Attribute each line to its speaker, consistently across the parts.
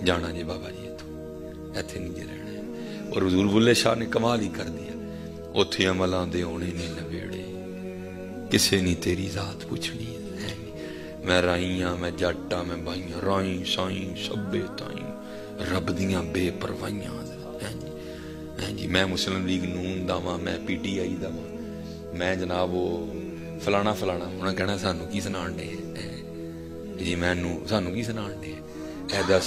Speaker 1: जाना जी बाबा जी इत्थों, इत्थे नहीं जे रहना है। और हजूर बुल्ले शाह ने कमाल ही कर दिया, उत्थे अमलां दे होने ने नवेड़े, किसे नहीं तेरी जात पूछनी है। मैं राइयां मैं जट्टा मैं बाइयां, राई साई सब्बे ताई रब दियां बेपरवाहियां हैं जी। मैं मुस्लिम लीग नून दा वां, मैं PTI दा वां, मैं जनाब वो फलाना फलाना। उन्हें कहना सानू की सुनाण दे जी, मैनू सानू की सुनाण दे ऐ दस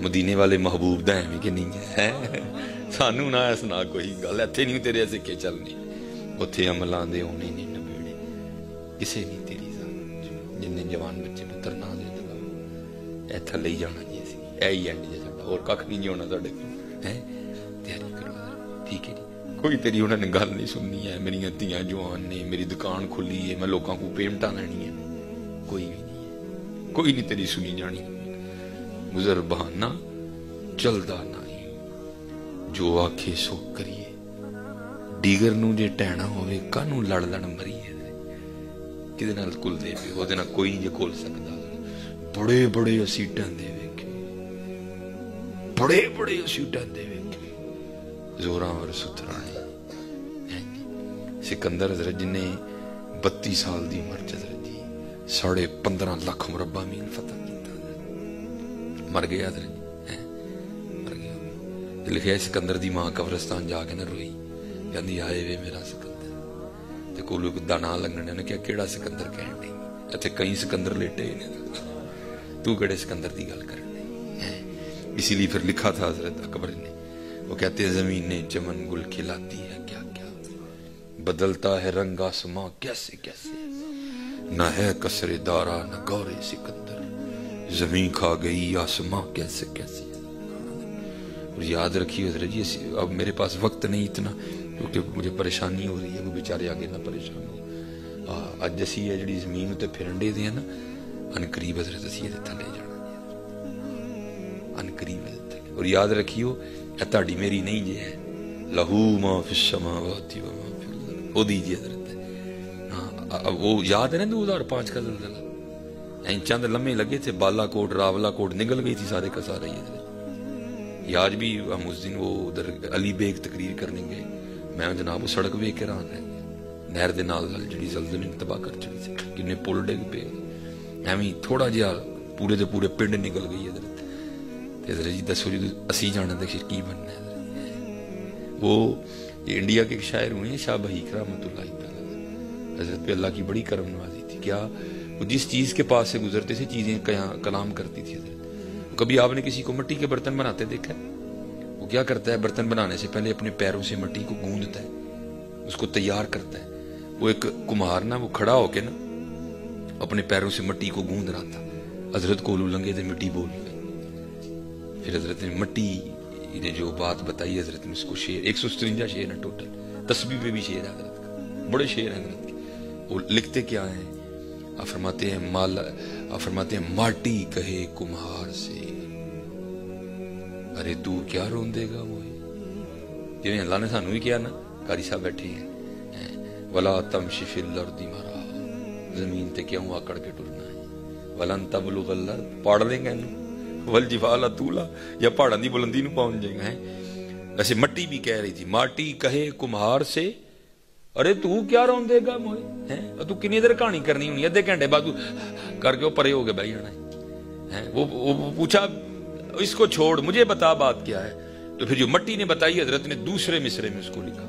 Speaker 1: मदीने वाले महबूब दा है कि नहीं है, सानू ना सुना कोई गल, इत्थे नहीं तेरे सिक्के चलने, उत्थे अमलां दे होने नहीं नवेड़े, किसे नहीं तेरी जात। जिन्ने जवान बच्चे पुत्र ना दे दला ए थले ही जाना जी, असीं ऐ ही एंड जे साडा, होर कख नहीं होना साडे कोल है। तैयारी करो ठीक है जी। कोई तेरी उन्होंने गल नहीं सुननी है, मेरिया धियां जवान ने, मेरी दुकान खुली है, मैं लोगों को पेमेंटा लैनी है, कोई भी नहीं है, कोई नहीं तेरी सुनी जानी। गुजर बहाना चलदा नहीं, जो आखे सो करिए, डीगर नू जे टहना होवे कानू लड़ लड़ मरीए, किदे नाल घुलदे पे ओहदे नाल कोई नहीं जे घुल सकदा। बड़े बड़े असीं टहंदे वेखे, बड़े बड़े असीं टहंदे वेखे, जोरां वर सुथराने। सिकंदर हजरत जिन्हें 32 साल की उम्र च हजरत जी 15.5 लाख मुरब्बा मील फतह किया, मर गया हजरत जी, मर गया। लिखा सिकंदर की मां कब्रस्तान जाके ना रोई, कहती आए वे मेरा सिकंदर, ते कोलू दा नां लगने ने क्या केड़ा सिकंदर कहन दी, इत्थे कई सिकंदर लेटे ने, तू केड़े सिकंदर की गल करन दी। इसीलिए फिर लिखा था हजरत अकबर ने, वो कहते जमीन ने चमन गुल खिलाती है क्या क्या, बदलता है रंग आसमां कैसे कैसे, न है कसरे दारा न गौरे सिकंदर, जमीन खा गई आसमां कैसे कैसे। और याद रखिए हजरत जी, अब मेरे पास वक्त नहीं इतना, क्योंकि मुझे परेशानी हो रही है, वो बेचारे आगे ना परेशान हो। अज असी है जी जमीन उत्ते फिरन दे हैं ना, अनकरीब हजरत असी थले जाना, अनकरीब। और याद रखियो यह ताड़ी मेरी नहीं जे है, लहू मां फिस समावाति व मां फिल अर्द, ओदी जी हजरत है। हाँ वो याद है ना 2005 का ज़लज़ला, इंचां दे लम्हे लगे थे, बालाकोट रावलाकोट निगल गई थी सारे का सारा ही हजरत। आज भी हम उस दिन वो उधर अली बेग तकरीर करने गए, मैं जनाब वो सड़क वेख के रान रह गया, नहर दे नाल जी ज़लज़ले ने तबाह कर चली सी, किन्ने पुल डिग पे, एवं थोड़ा जिहा पूरे दे पूरे पिंड निकल गई हजरत। हजरत जी दसो जी असी जाना तो की बनना है। वो इंडिया के एक शायर हुए शाह बहीक रहमतुल्लाह तआला, हजरत पे अल्लाह की बड़ी करम नवाजी थी, क्या वो जिस चीज के पास से गुजरते थे चीजें कलाम करती थी हजरत। कभी आपने किसी को मिट्टी के बर्तन बनाते देखा है? वो क्या करता है, बर्तन बनाने से पहले अपने पैरों से मिट्टी को गूंदता है, उसको तैयार करता है। वो एक कुम्हार ना वो खड़ा होके ना अपने पैरों से मिट्टी को गूंद रहा था, हजरत कोलू लंगे थे मिट्टी बोल गई। फिर हजरत ने मिट्टी ने जो बात बताई, हजरत ने उसको शेर 153 शेर है टोटल, तस्बीह पे भी शेर है हजरत का, बड़े शेर है हजरत के। वो लिखते क्या है, फरमाते हैं माटी कहे कुम्हार से, अरे तू क्या रोंदेगा मोए। जिवें अल्लाह ने सानू भी किया ना, कारी साहब बैठे हैं, वला तमशी फिल अर्दी मरा, जमीन ते क्यों आकड़ के टुरना है, वलन तबलुगल अर्द, पढ़ लेंगे इनू, वल जिबाला तूला, या पहाड़ों की बुलंदी नू पहुंच जाएगा है। वैसे मट्टी भी कह रही थी, माटी कहे कुम्हार से, अरे तू क्या रोंदेगा मोए, हैं तू कितनी देर कहानी करनी होनी, अद्धे घंटे बाद करके वो परे हो के बह जाना है। वो पूछा इसको छोड़, मुझे बता बात क्या है। तो फिर जो मट्टी ने बताई, हजरत ने दूसरे मिसरे में उसको लिखा,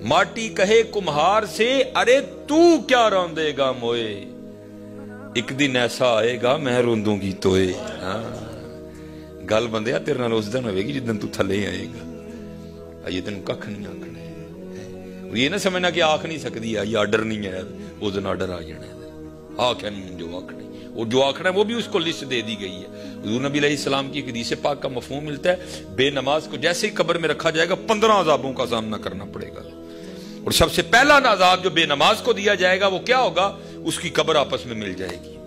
Speaker 1: माटी कहे कुम्हार से, अरे तू क्या रोंदेगा मोए, एक दिन ऐसा आएगा मैं रोंदूंगी तोए। हाँ गल बंदे तेरे नाल उस दिन होगी जिस दिन तू थले आएगा, ये तेन कख नहीं आखना है। ये ना समझना कि आख नहीं सकती है, ये आर्डर नहीं है, उस दिन आर्डर आ जाना है, आख है जो आखना है, और जो आखना है वो भी उसको लिस्ट दे दी गई है। हुज़ूर नबी अलैहिस्सलाम की हदीस पाक का मफहूम मिलता है, बेनमाज को जैसे ही कब्र में रखा जाएगा 15 अज़ाबों का सामना करना पड़ेगा। और सबसे पहला अज़ाब जो बेनमाज को दिया जाएगा वो क्या होगा, उसकी कब्र आपस में मिल जाएगी।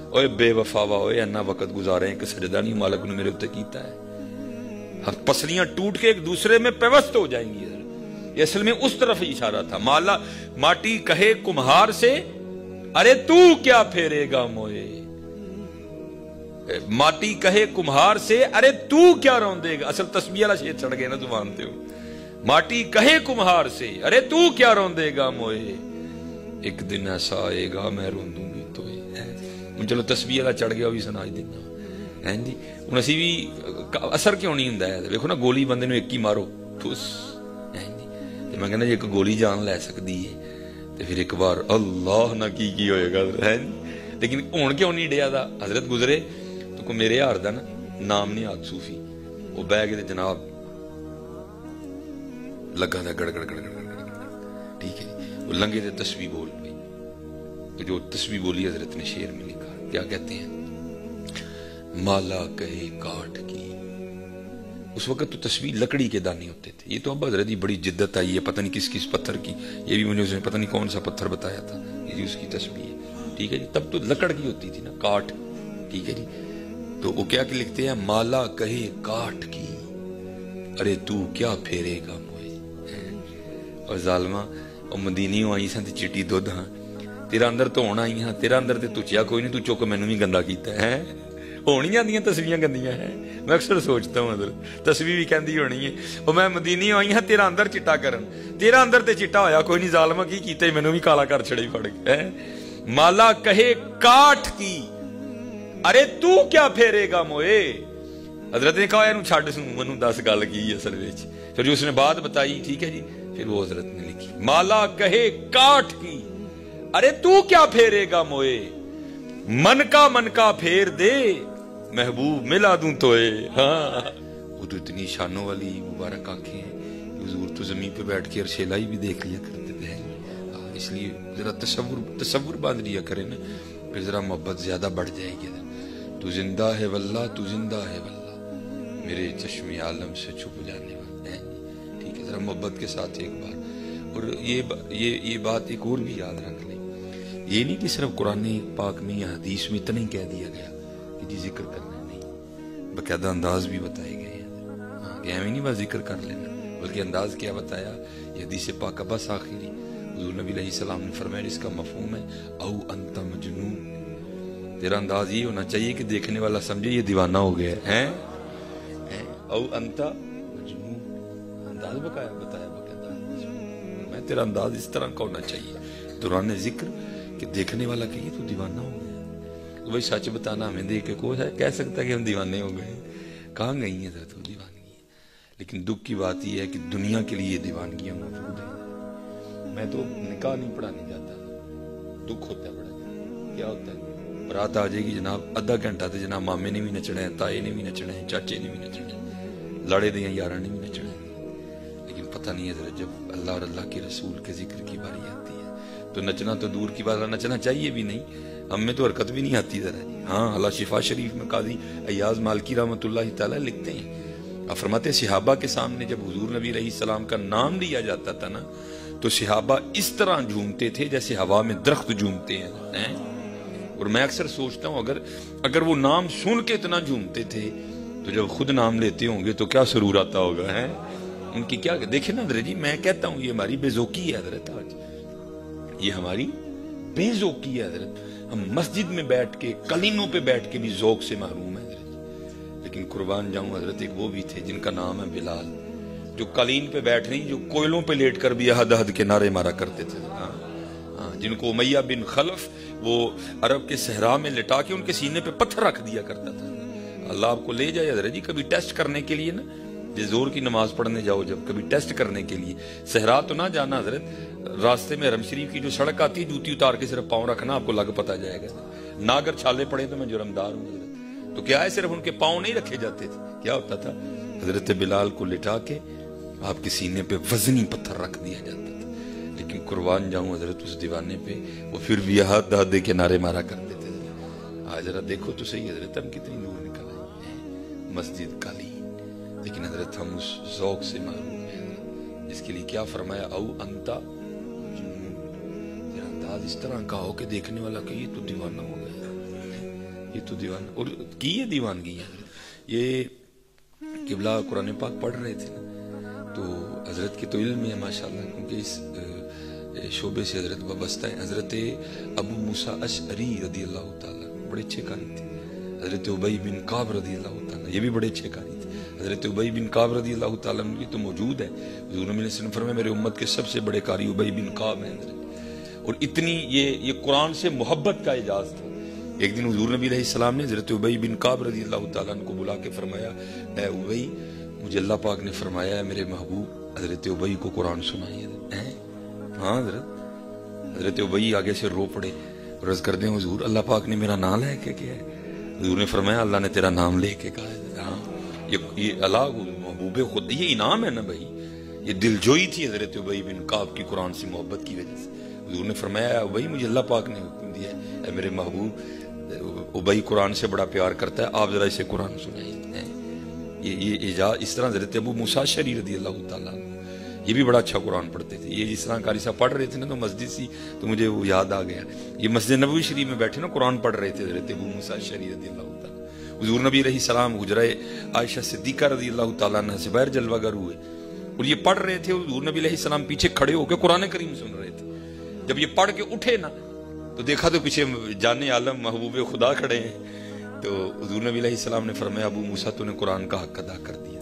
Speaker 1: ओए बेवफावा, ओए अन्ना वक्त गुजारे कि सजदा नहीं मालिक ने मेरे उत्ते कीता है, पसलियां टूट के एक दूसरे में पेवस्त हो जाएंगी। ये असल में उस तरफ ही इशारा था। माटी कहे कुम्हार से, अरे तू क्या फेरेगा मोए, माटी कहे कुम्हार से अरे तू क्या रौंदेगा, असल तस्बीह वाला शेर चढ़ गए ना जुबान पे। माटी कहे कुम्हार से अरे तू क्या रौंदेगा मोए, एक दिन ऐसा आएगा मैं रोंदूंगी तो ਹੁਣ ਚਲੋ ਤਸਬੀਹ ਵਾਲਾ ਚੜ ਗਿਆ, ਉਹ ਵੀ ਸੁਣਾ ਹੀ ਦਿੰਦਾ ਹੈ ਜੀ। ਹੁਣ ਅਸੀਂ ਵੀ ਅਸਰ ਕਿਉਂ ਨਹੀਂ ਹੁੰਦਾ ਹੈ, ਵੇਖੋ ਨਾ ਗੋਲੀ ਬੰਦੇ ਨੂੰ ਇੱਕ ਹੀ ਮਾਰੋ ਠੁਸ ਹੈ ਜੀ, ਤੇ ਮੈਂ ਕਹਿੰਦਾ ਜੇ ਇੱਕ ਗੋਲੀ ਜਾਨ ਲੈ ਸਕਦੀ ਹੈ ਤੇ ਫਿਰ ਇੱਕ ਵਾਰ ਅੱਲਾਹ ਨਾ ਕੀ ਹੋਏਗਾ ਹੈ ਜੀ। ਲੇਕਿਨ ਹੁਣ ਕਿਉਂ ਨਹੀਂ ਡਿਆ ਦਾ, ਹਜ਼ਰਤ ਗੁਜ਼ਰੇ तो को मेरे हार का ना नाम नहीं आग सूफी, वो बह के जनाब लगा था गड़ गड़ गड़ गड़ गड़, ठीक है। वो लंगे थे तस्वीर बोल पई, तो जो तस्वीर बोली हजरत ने शेर में लिखा, क्या कहते हैं, माला कहे काठ की। उस वक्त तो तस्वीर लकड़ी के दाने होते थे, ये तो अब हजरत की बड़ी जिद्दत आई है, पता नहीं किस किस पत्थर की, ये भी मुझे उसने पता नहीं कौन सा पत्थर बताया था, ये उसकी तस्वीर, ठीक है जी। तब तो लकड़ की होती थी ना, काठ, ठीक है जी। तो वो क्या लिखते हैं, माला कहे काठ की अरे तू क्या फेरेगा मोए। और जालमा और मदीनी आई सा चिट्टी दुध हाँ, तेरा अंदर धोन आई हाँ, तेरा अंदर ते तुचिया कोई नहीं, तू चुक मैनू भी गंदा कीता है। होनी जांदियां तस्वीरें गंदियां है, मैं अक्सर सोचता हूँ अंदर तस्वीर भी कहती होनी है, और मैं मदीनी आई हाँ तेरा अंदर चिट्टा करन, तेरा अंदर ते चिट्टा होया कोई नहीं, जालमा की कीता मैनू भी काला कर छड़े फड़ है। माला कहे काठ की अरे तू क्या फेरेगा मोए। हजरत ने कहा छड़ सू मैनू दस गल की असल विच, फिर उसने बात बताई, ठीक है जी। फिर वो हजरत ने लिखी, माला कहे काठ की अरे तू क्या फेरेगा मोए, मन का फेर दे महबूब मिला दूं तोए। हाँ, वो तो इतनी शानों वाली मुबारक आंखें हैं, हुजूर तो जमीन पे बैठ के अरशे लाई भी देख लिया करते थे, इसलिए जरा तसव्वुर बांध लिया करे ना, फिर जरा मोहब्बत ज्यादा बढ़ जाएगी। तू जिंदा है वल्लाह, तू जिंदा है वल्लाह, मेरे चश्मे आलम से छुप जाने वाले हैं, ठीक है। जरा मोहब्बत के साथ एक बार, और ये बात एक और भी याद रख लें, ये नहीं कि सिर्फ कुरान पाक में या हदीस में इतना ही कह दिया गया कि जी जिक्र करना नहीं, बाकायदा अंदाज भी बताए गए हैं। हाँ, हमें नहीं बस जिक्र कर लेना, बल्कि अंदाज क्या बताया, ये हदीस पाक बस आखिरी हुजूर नबी अलैहिस्सलाम ने फरमाया, इसका मफहूम है औ अंत मजनून, तेरा अंदाज ये होना चाहिए कि देखने वाला समझे ये दीवाना हो गया है, औ अंत मजनून, अंदाज बताया बाकायदा, मैं तेरा अंदाज इस तरह का होना चाहिए दौरान जिक्र कि देखने वाला कहिए तो दीवाना हो गया। तो भाई सच बताना हमें देख के कोई है कह सकता है कि हम दीवाने हो गए, कहाँ गई है जरा तो दीवानगी है। लेकिन दुख की बात यह है कि दुनिया के लिए दीवानगियां मौजूद है। मैं तो निकाह नहीं पढ़ाने जाता, दुख होता है बड़ा, क्या होता है, रात आ जाएगी जनाब, आधा घंटा तो जनाब मामे ने भी नचना है, ताए ने भी नचना है, चाचे ने भी नचना है, लाड़े दियां यारां ने भी नचना है। लेकिन पता नहीं है जरा जब अल्लाह और अल्लाह के रसूल के जिक्र की बारी आती है तो नचना तो दूर की बात, नचना चाहिए भी नहीं, हमें तो हरकत भी नहीं आती जरा। हाँ, अल्लाह शिफा शरीफ में काजी अय्याज मालकी रहमतुल्लाह तआला लिखते हैं, फरमाते सिहाबा के सामने जब हुजूर नबी अलैहिस्सलाम का नाम लिया जाता था ना, तो सिहाबा इस तरह झूमते थे जैसे हवा में दरख्त झूमते हैं। और मैं अक्सर सोचता हूँ अगर वो नाम सुन के इतना झूमते थे तो जब खुद नाम लेते होंगे तो क्या सुरूर आता होगा, है उनकी क्या। देखे ना हजरत जी, मैं कहता हूँ ये हमारी बेजोकी है हजरत, आज ये हमारी बेजोकी है हजरत। हम मस्जिद में बैठ के कलीनों पे बैठ के भी ज़ौक़ से महरूम है हजरत। लेकिन कुर्बान जाऊं हजरत, एक वो भी थे जिनका नाम है बिलाल, जो कलीन पे बैठ नहीं, जो कोयलों पे लेट कर भी अहद अहद के नारे मारा करते थे। जिनको उमैया बिन खलफ वो अरब के सहरा में लिटा के उनके सीने पे पत्थर रख दिया करता था। अल्लाह आपको ले जाए हजरत जी कभी टेस्ट करने के लिए ना, जोर की नमाज पढ़ने जाओ जब कभी टेस्ट करने के लिए, सहरा तो ना जाना हजरत, रास्ते में हरम शरीफ की जो सड़क आती है जूती उतार के सिर्फ पाँव रखना, आपको लग पता जाएगा ना। अगर छाले पड़े तो मैं जुर्मदार हूँ हजरत। तो क्या है, सिर्फ उनके पाँव नहीं रखे जाते थे, क्या होता था, हजरत बिलाल को लिटा के आपके सीने पे वजनी पत्थर रख दिया जाता था। लेकिन कुर्बान जाऊं हजरत उस दीवाने पे वो फिर भी हाथ दे के नारे मारा करते थे। आज जरा देखो तो सही हजरत, हम कितनी नूर निकल आए हैं, मस्जिद काली, लेकिन हजरत हम उस ज़ौक़ से महरूम हैं जिसके लिए क्या फरमाया, औ अंता तेरा अंदाज इस तरह का हो कि देखने वाला कि ये तो दीवाना हो गया, ये तो दीवाना। और की ये दीवानगी है, ये किबला कुरान पाक पढ़ रहे थे ना, तो हजरत के तो इल्म है माशाल्लाह, क्योंकि इस शोबे से हजरत वाबस्ता है। हजरत अबू मूसा अशअरी रदी अल्लाह ताला बड़े अच्छे कारी थे, حضرت ابی بن کعب رضی اللہ تعالیٰ، یہ بھی بڑے اچھے قاری تھے. حضرت ابی بن کعب رضی اللہ تعالیٰ عنہ کی تو موجود ہے. حضور نبی علیہ السلام فرمایا میرے امت کے سب سے بڑے قاری ابی بن کعب ہیں. اور اتنی یہ قرآن سے محبت کا اعجاز تھا. ایک دن حضور نبی علیہ السلام نے حضرت ابی بن کعب رضی اللہ تعالیٰ عنہ کو بلا کے فرمایا اے ابی، مجھے اللہ پاک نے فرمایا ہے میرے محبوب حضرت ابی کو قرآن سنائیے. ہاں حضرت ابی آگے سے رو پڑے، عرض کر دیں حضور اللہ پاک نے میرا نام لے کے کیا ہے؟ حضور نے فرمایا اللہ نے تیرا نام لے کے کہا ہے. ہاں یہ اللہ محبوب خود، یہ انعام ہے نا بھائی. یہ دلجوئی تھی حضرت ابی بن کعب کی قرآن سے محبت کی وجہ سے. حضور نے فرمایا ابی مجھے اللہ پاک نے حکم دیا ہے اے میرے محبوب، ابی قرآن سے بڑا پیار کرتا ہے، آپ ذرا اسے قرآن سنائیے. یہ اعجاز. اس طرح حضرت ابو موسیٰ اشعری رضی اللہ تعالیٰ عنہ یہ بھی بڑا اچھا قرآن پڑھتے تھے. یہ جس طرح قاری صاحب پڑھ رہے تھے نا تو مسجد سی تو مجھے وہ یاد آ گیا. یہ مسجد نبوی شریف میں بیٹھے نا قرآن پڑھ رہے تھے حضرت ابو موسیٰ اشعری رضی اللہ تعالیٰ. حضور نبی علیہ السلام حجرہ عائشہ صدیقہ رضی اللہ تعالیٰ عنہ سے باہر جلوہ گر ہوئے اور یہ پڑھ رہے تھے. حضور نبی علیہ السلام پیچھے کھڑے ہو کے قرآن کریم سن رہے تھے. جب یہ پڑھ کے اٹھے نا تو دیکھا تو پیچھے جان عالم محبوب خدا کھڑے ہیں. تو حضور نبی علیہ السلام نے فرمایا ابو موسیٰ تو نے قرآن کا حق ادا کر دیا.